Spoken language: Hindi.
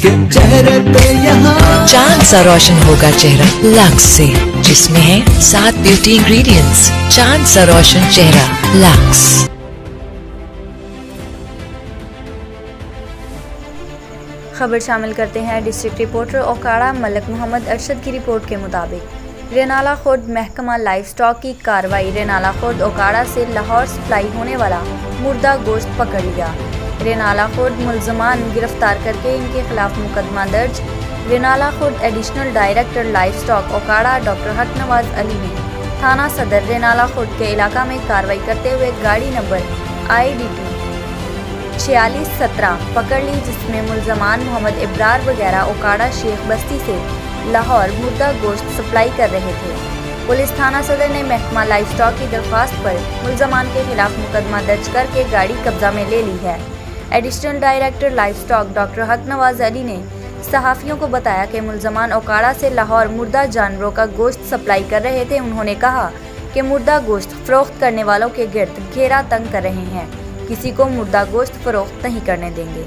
जिसके चेहरे पे यहाँ चांद सा रोशन होगा चेहरा लक्स से, जिसमें है 7 ब्यूटी इंग्रेडिएंट्स। चांद सा रोशन चेहरा लक्स। खबर शामिल करते हैं डिस्ट्रिक्ट रिपोर्टर ओकाड़ा मलक मोहम्मद अरशद की रिपोर्ट के मुताबिक रेनाला खुर्द महकमा लाइफ स्टॉक की कार्रवाई रेनाला खुर्द ओकाड़ा से लाहौर सप्लाई होने वाला मुर्दा गोश्त पकड़ लिया। रेनाला खुर्द मुल्ज़मान गिरफ्तार करके इनके खिलाफ मुकदमा दर्ज। Renala Khurd additional director life stock Okara doctor हक नवाज अली ने थाना सदर रेनाला खुर्द के इलाका में कार्रवाई करते हुए गाड़ी नंबर IDT 4617 पकड़ ली, जिसमें मुल्ज़मान मोहम्मद इब्रार वगैरह ओकाड़ा शेख बस्ती से लाहौर मुर्दा गोश्त सप्लाई कर रहे थे। पुलिस थाना सदर ने महकमा लाइफ स्टॉक की दरख्वास्त पर मुल्ज़मान के खिलाफ मुकदमा दर्ज करके गाड़ी कब्जा में ले ली है। Additional director life stock doctor हक नवाज अली ने सहाफ़ियों को बताया कि मुल्ज़मान ओकाड़ा से लाहौर मुर्दा जानवरों का गोश्त सप्लाई कर रहे थे। उन्होंने कहा कि मुर्दा गोश्त फ़रोख्त करने वालों के गिर्द घेरा तंग कर रहे हैं, किसी को मुर्दा गोश्त फ़रोख्त नहीं करने देंगे।